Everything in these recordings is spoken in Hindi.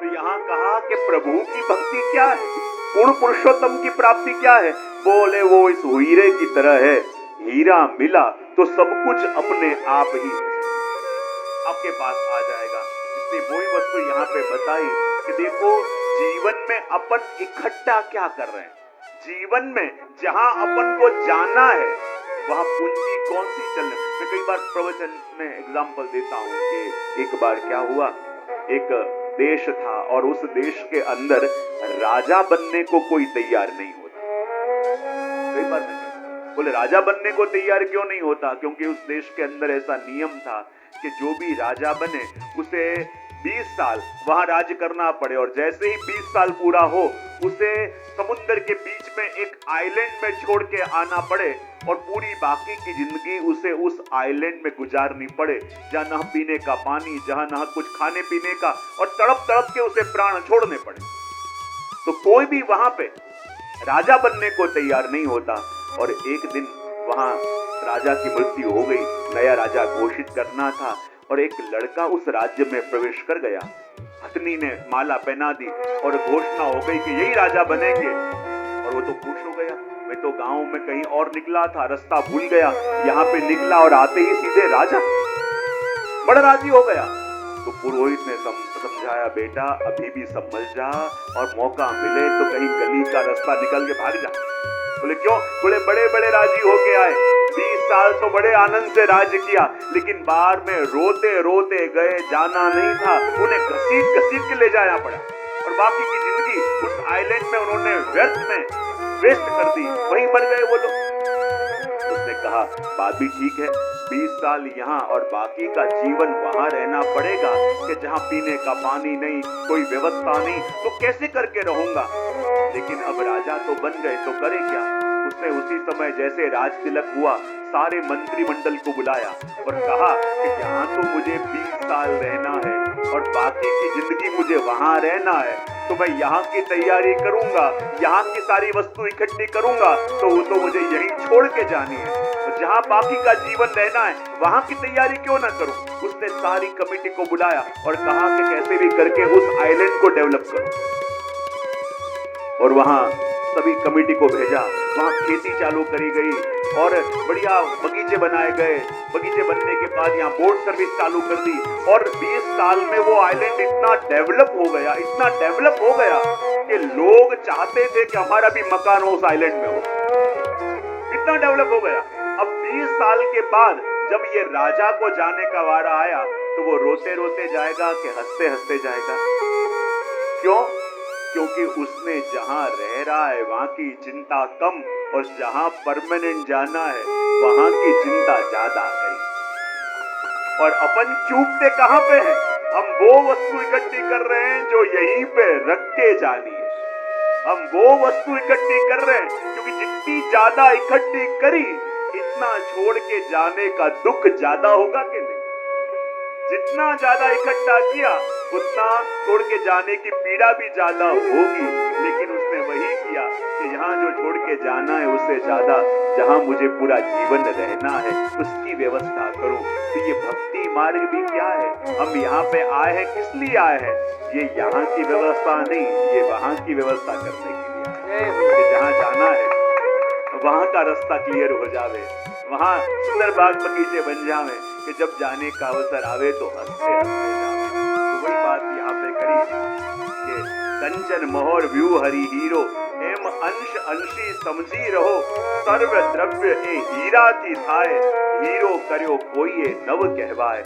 तो यहाँ कहा कि प्रभु की भक्ति क्या है, पूर्ण पुरुषोत्तम की प्राप्ति क्या है। बोले वो इस हीरे की तरह है, हीरा मिला तो सब कुछ अपने आप ही आपके पास आ जाएगा। इसलिए वही वस्तु यहाँ पे बताई कि देखो जीवन में अपन इकट्ठा क्या कर रहे हैं। जीवन में जहां अपन को जाना है वहां पूंजी कौन सी चलने। मैं कई बार प्रवचन में एग्जाम्पल देता हूं कि एक बार क्या हुआ, एक देश था और उस देश के अंदर राजा बनने को कोई तैयार नहीं होता। कई बार बोले राजा बनने को तैयार क्यों नहीं होता, क्योंकि उस देश के अंदर ऐसा नियम था कि जो भी राजा बने उसे 20 साल वहां राज करना पड़े, और जैसे ही 20 साल पूरा हो उसे समुद्र के बीच में एक आइलैंड में छोड़ के आना पड़े, और पूरी बाकी की जिंदगी उसे उस आइलैंड में गुजारनी पड़े, जहां न पीने का पानी, जहां न कुछ खाने पीने का, और तड़प तड़प के उसे प्राण छोड़ने पड़े। तो कोई भी वहां पे राजा बनने को तैयार नहीं होता। और एक दिन वहां राजा की मृत्यु हो गई, नया राजा घोषित करना था, और एक लड़का उस राज्य में प्रवेश कर गया। हथनी ने माला पहना दी और घोषणा हो गई कि यही राजा बनेंगे। और वो तो खुश हो गया, मैं तो गांव में कहीं और निकला था, रास्ता भूल गया, यहाँ पे निकला और आते ही सीधे राजा, बड़ा राजी हो गया। तो पुरोहित ने समझाया, बेटा अभी भी संभल जा, और मौका मिले तो कहीं गली का रास्ता निकल के भाग जा। बोले क्यों? बोले बड़े बड़े राजी होके आए, 20 साल तो बड़े आनंद से राज किया, लेकिन बाहर में रोते रोते गए, जाना नहीं था, उन्हें घसीट घसीट के ले जाना पड़ा, और बाकी की जिंदगी उस आइलैंड में उन्होंने व्यर्थ में वेस्ट कर दी, वहीं मर गए वो लोग। उसने कहा बात भी ठीक है, 20 साल यहाँ और बाकी का जीवन वहां रहना पड़ेगा कि जहाँ पीने का पानी नहीं, कोई व्यवस्था नहीं, तो कैसे करके रहूंगा। लेकिन अब राजा तो बन गए तो करे क्या। उसने उसी समय जैसे राज तिलक हुआ, सारे मंत्रिमंडल को बुलाया और कहा कि यहाँ तो मुझे 20 साल रहना है और बाकी की जिंदगी मुझे वहां रहना है, तो मैं यहाँ की तैयारी करूंगा, यहाँ की सारी वस्तु इकट्ठी करूंगा, तो वो तो मुझे यहीं छोड़ के जानी है, और जहाँ बाकी का जीवन रहना है वहां की तैयारी क्यों ना करूं। उसने सारी कमेटी को बुलाया और कहा कि कैसे भी करके उस आइलैंड को डेवलप करो, और वहां सभी कमेटी को भेजा। वहां खेती चालू करी गई और बढ़िया बगीचे बनाए गए। बगीचे बनने के बाद यहाँ बोट सर्विस चालू कर दी, और 20 साल में वो आइलैंड इतना डेवलप हो गया, इतना डेवलप हो गया कि लोग चाहते थे कि हमारा भी मकान हो उस आइलैंड में हो, इतना डेवलप हो गया। अब 20 साल के बाद जब ये राजा को जाने का वारा आया तो वो रोते रोते जाएगा कि हंसते हंसते जाएगा। क्यों? क्योंकि उसने जहां रह रहा है वहां की चिंता कम, और जहां परमानेंट जाना है वहां की चिंता ज्यादा करी। और अपन चूकते कहां पे हैं? हम वो वस्तु इकट्ठी कर रहे हैं जो यहीं पे रख के जानी है। हम वो वस्तु इकट्ठी कर रहे हैं क्योंकि जितनी ज्यादा इकट्ठी करी, इतना छोड़ के जाने का दुख ज्यादा होगा कि नहीं। जितना ज्यादा इकट्ठा किया उतना छोड़ के जाने की पीड़ा भी ज्यादा होगी, लेकिन उसने वही किया कि यहाँ जो छोड़ के जाना है उससे ज्यादा जहाँ मुझे पूरा जीवन रहना है उसकी व्यवस्था करूं। तो ये भक्ति मार्ग भी क्या है? हम यहाँ पे आए हैं किस लिए आए हैं? ये यहाँ की व्यवस्था नहीं, ये वहाँ की व्यवस्था करने के लिए कि जहाँ जाना है वहां का रास्ता क्लियर हो जावे, वहां सुंदर बाग बगीचे बन जावे कि जब जाने का अवसर आवे तो हंसते हंसते जावे। तो वही बात यहाँ पे करी कि कंचन मोहर व्यू हरि हीरो, एम अंश अंशी समझी रहो, सर्व द्रव्य ए हीरा थी थाए, हीरो करो कोई नव कहवाए।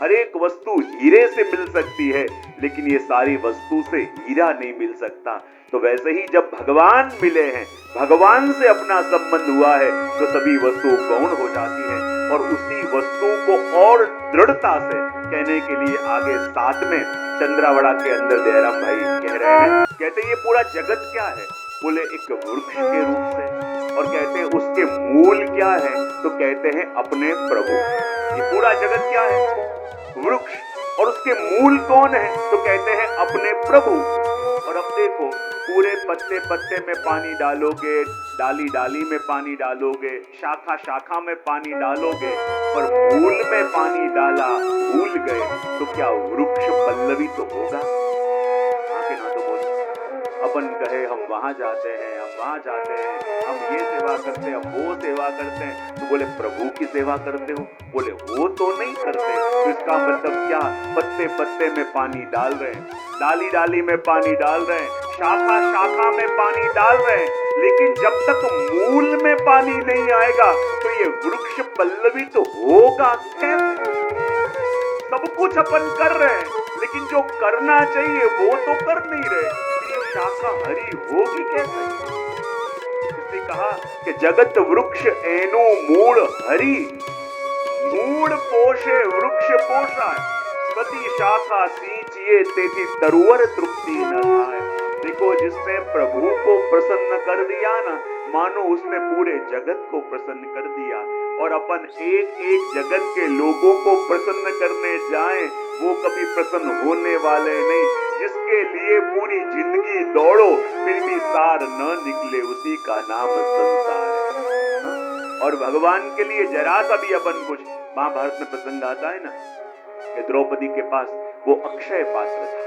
हर एक वस्तु हीरे से मिल सकती है, लेकिन ये सारी वस्तु से हीरा नहीं मिल सकता। तो वैसे ही जब भगवान मिले हैं, भगवान से अपना संबंध हुआ है, तो सभी वस्तु गौण हो जाती हैं। और उसी वस्तु को और दृढ़ता से कहने के लिए आगे साथ में चंद्रावड़ा के अंदर दयाराम भाई कह रहे हैं, कहते हैं ये पूरा जगत क्या है? बोले एक वृक्ष के रूप से, और कहते हैं उसके मूल क्या है? तो कहते हैं अपने प्रभु। ये पूरा जगत क्या है? वृक्ष। और उसके मूल कौन है? तो कहते हैं अपने प्रभु। और अब देखो, पूरे पत्ते पत्ते में पानी डालोगे, डाली डाली में पानी डालोगे, शाखा शाखा में पानी डालोगे, पर मूल में पानी डाला भूल गए, तो क्या वृक्ष पल्लवी तो होगा? अपन कहे हम वहां जाते हैं, हम वहां जाते हैं, हम ये सेवा करते हैं, हम वो सेवा करते हैं, तो बोले प्रभु की सेवा करते हो? बोले वो तो नहीं करते। तो इसका मतलब क्या? पत्ते पत्ते में पानी डाल रहे हैं, डाली डाली में पानी डाल रहे हैं, शाखा शाखा में पानी डाल रहे हैं, लेकिन जब तक मूल में पानी नहीं आएगा तो ये वृक्ष पल्लवित तो होगा कैसे? सब कुछ अपन कर रहे हैं, लेकिन जो करना चाहिए वो तो कर नहीं रहे, ये शाखा हरी होगी कैसे? इसने कहा कि जगत वृक्ष एनु मूल हरि, मूल पोषे वृक्ष पोषा, प्रति शाखा सींचिए तेथी तरुवर तृप्ति न खाए। देखो, जिसने प्रभु को प्रसन्न कर दिया ना, मानो उसने पूरे जगत को प्रसन्न कर दिया। और अपन एक एक जगत के लोगों को प्रसन्न करने जाएं, वो कभी प्रसन्न होने वाले नहीं। जिसके लिए पूरी जिंदगी दौड़ो फिर भी सार न निकले, उसी का नाम संसार है। और भगवान के लिए जरा सा भी अपन कुछ, महाभारत में प्रसंग आता है ना कि द्रौपदी के पास वो अक्षय पात्र था,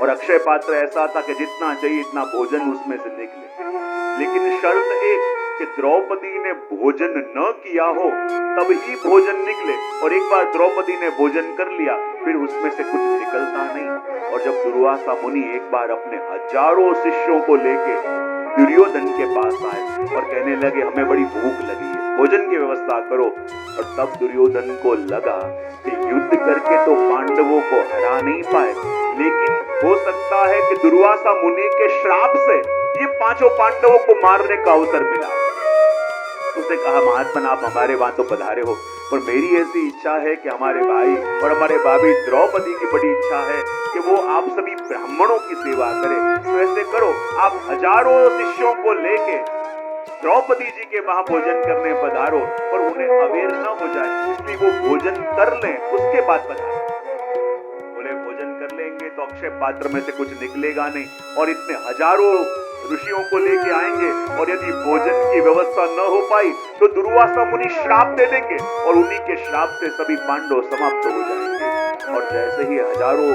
और अक्षय पात्र ऐसा था कि जितना चाहिए इतना भोजन उसमें से निकले, लेकिन शर्त एक कि द्रौपदी ने भोजन न किया हो तब ही भोजन निकले। और एक बार द्रौपदी ने भोजन कर लिया फिर उसमें से कुछ निकलता नहीं। और जब दुर्वासा मुनि एक बार अपने हजारों शिष्यों को लेके दुर्योधन के पास आए और कहने लगे हमें बड़ी भूख लगी है, भोजन की व्यवस्था करो। और तब दुर्योधन को लगा कि युद्ध करके तो पांडवों को हरा नहीं पाए, लेकिन हो सकता है कि दुर्वासा मुनि के श्राप से ये पांचों पांडवों को मारने का अवसर मिला। उसने कहा महात्मन आप हमारे वहां तो पधारे हो, पर मेरी ऐसी इच्छा है कि हमारे भाई और हमारे भाभी द्रौपदी की बड़ी इच्छा है कि वो आप सभी ब्राह्मणों की सेवा करें। तो ऐसे करो, आप हजारों शिष्यों को लेके द्रौपदी जी के वहां भोजन करने पधारो, पर उन्हें अवेयर न हो जाए, इसलिए वो भोजन कर लें उसके बाद पधारो। बोले भोजन कर लेंगे तो अक्षय पात्र में से कुछ निकलेगा नहीं, और इतने हजारों ऋषियों को लेके आएंगे, और यदि भोजन की व्यवस्था न हो पाई तो दुर्वासा मुनि श्राप दे देंगे, और उन्हीं के श्राप से सभी पांडव समाप्त हो जाएंगे। और जैसे ही हजारों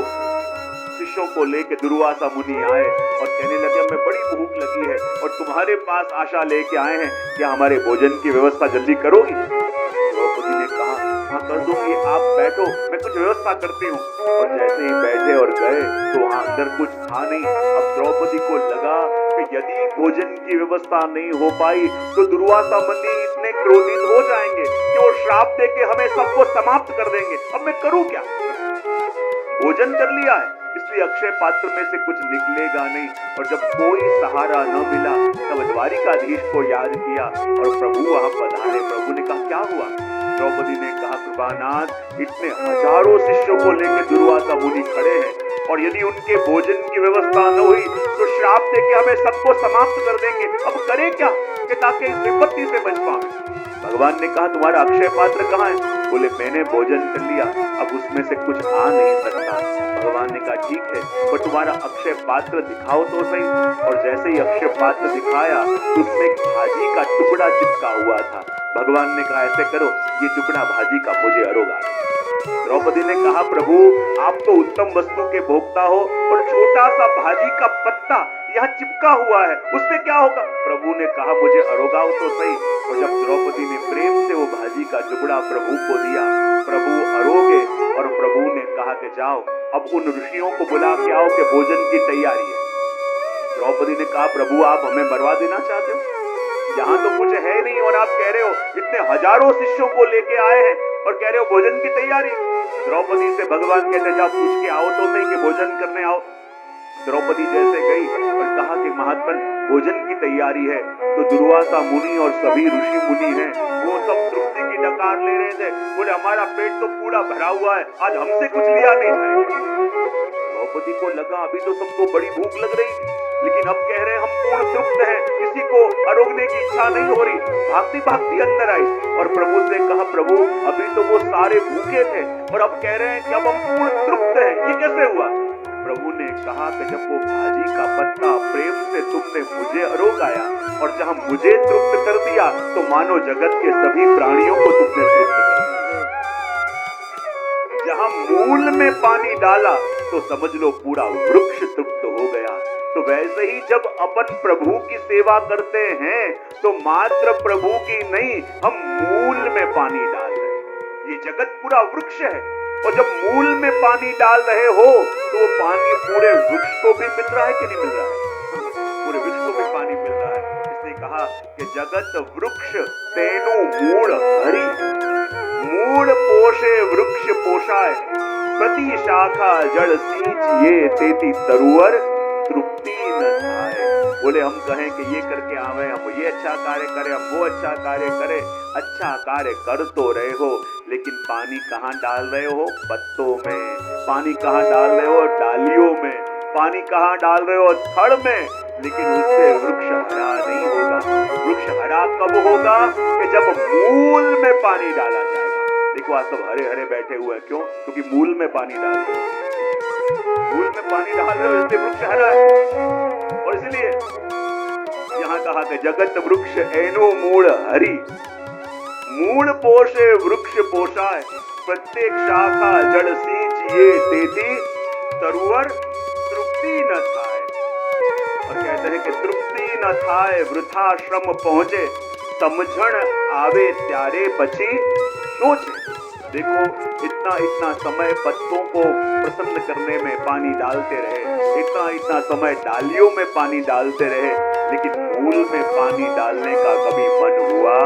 शिष्यों को लेके दुर्वासा मुनि आए और कहने लगे हमें बड़ी भूख लगी है और तुम्हारे पास आशा लेके आए हैं, क्या हमारे भोजन की व्यवस्था जल्दी करोगी? द्रौपदी ने कहा हाँ कर दूंगी, आप बैठो मैं कुछ व्यवस्था करती हूँ। और जैसे ही बैठे और गए तो वहां अंदर कुछ था नहीं। अब द्रौपदी को लगा कि यदि भोजन की व्यवस्था नहीं हो पाई तो दुर्वासा मुनि इतने क्रोधित हो जाएंगे कि वो श्राप देके हमें सबको समाप्त कर देंगे। अब मैं करूं क्या? भोजन कर लिया है इसलिए अक्षय पात्र में से कुछ निकलेगा नहीं। और जब कोई सहारा न मिला तब द्वारिकाधीश को याद किया और प्रभु वहां पधारे। प्रभु ने कहा क्या हुआ? द्रौपदी ने कहा कृपानाथ इतने हजारों शिष्यों को लेकर दुर्वासा मुनि खड़े हैं, और यदि उनके भोजन की व्यवस्था न हुई तो श्राप देके हमें सबको समाप्त कर देंगे। अब करें क्या कि ताकि इस विपत्ति से बच पाए? भगवान ने कहा तुम्हारा अक्षय पात्र कहाँ है? बोले मैंने भोजन कर लिया, अब उसमें से कुछ आ नहीं सकता। भगवान ने कहा ठीक है, पर तुम्हारा अक्षय पात्र दिखाओ तो सही। और जैसे ही अक्षय पात्र दिखाया तो उसमें भाजी का टुकड़ा चिपका हुआ था। भगवान ने कहा ऐसे करो, ये टुकड़ा भाजी का मुझे अरोगा। द्रौपदी ने कहा प्रभु आप तो उत्तम वस्तु के भोक्ता हो, और छोटा सा भाजी का पत्ता यहाँ चिपका हुआ है उससे क्या होगा? प्रभु ने कहा मुझे अरोगाओ तो सही। और जब द्रौपदी ने प्रेम से वो भाजी का टुकड़ा प्रभु को दिया, प्रभु अरोगे, और प्रभु ने कहा कि जाओ अब उन ऋषियों को बुला के आओ कि भोजन की तैयारी है। द्रौपदी ने कहा प्रभु आप हमें मरवा देना चाहते हो? यहाँ तो कुछ है नहीं और आप कह रहे हो इतने हजारों शिष्यों को लेके आए हैं और कह रहे हो भोजन की तैयारी। द्रौपदी से भगवान कहते जाओ पूछ के आओ तो सही कि भोजन करने आओ। द्रौपदी जैसे गई और कहा कि महात्मन भोजन की तैयारी है, तो दुर्वासा मुनि और सभी ऋषि मुनि हैं वो सब तृप्ति की डकार ले रहे थे। बोले हमारा पेट तो पूरा भरा हुआ है, आज हमसे कुछ लिया नहीं जाएगा। द्रौपदी को लगा अभी तो सबको बड़ी भूख लग रही थी, लेकिन अब कह रहे हैं हम पूर्ण तृप्त हैं, किसी को अरोगने की इच्छा नहीं हो रही। भागती भागती अंदर आई और प्रभु से कहा प्रभु अभी तो वो सारे भूखे थे और अब कह रहे हैं कि अब हम पूर्ण तृप्त हैं, ये कैसे हुआ? प्रभु ने कहा कि जब वो भाजी का पत्ता प्रेम से तुमने मुझे अरोगाया और जहां मुझे तृप्त कर दिया तो मानो जगत के सभी प्राणियों को तुमने तृप्त कर दिया। जहां मूल में पानी डाला तो समझ लो पूरा वृक्ष तृप्त हो गया। तो वैसे ही जब अपन प्रभु की सेवा करते हैं तो मात्र प्रभु की नहीं, हम मूल में पानी डाल रहे हैं। ये जगत पूरा वृक्ष है और जब मूल में पानी डाल रहे हो तो वो पानी पूरे वृक्ष को भी मिल रहा है कि नहीं मिल रहा है? पूरे वृक्ष को भी पानी मिल रहा है। इसने कहा कि जगत वृक्ष तेनु मूल हरि, मूल पोषे वृक्ष पोषाय, प्रति शाखा जड़ सींचिए तेती तरुवर तृप्ति न आए। बोले हम कहें कि ये करके आवे, हम ये अच्छा कार्य करें, हम वो अच्छा कार्य करें, अच्छा कार्य कर तो रहे हो लेकिन पानी कहाँ डाल रहे हो? पत्तों में। पानी कहाँ डाल रहे हो? डालियों में। पानी कहाँ डाल रहे हो? थड़ में। लेकिन उससे वृक्ष हरा नहीं होगा। वृक्ष हरा कब होगा? कि जब मूल में पानी डाला जाएगा। देखो आज सब हरे हरे बैठे हुए हैं, क्यों? क्योंकि मूल में पानी डाल रहे हो। मूल में पानी डाल रहे हो इसलिए वृक्ष हरा है। और इसलिए यहाँ कहा कि जगत वृक्ष एनो मूल हरि, मूल पोषे वृक्ष पोषाय, प्रत्येक शाखा जड़ सींचिए तेती तरुवर तृप्ति न थाए। और कहते हैं कि तृप्ति न थाए वृथा श्रम पहुंचे, समझण आवे त्यारे बची सोचे। देखो इतना समय पत्तों को प्रसन्न करने में पानी डालते रहे, इतना समय डालियों में पानी डालते रहे, लेकिन मूल में पानी डालने का कभी मन हुआ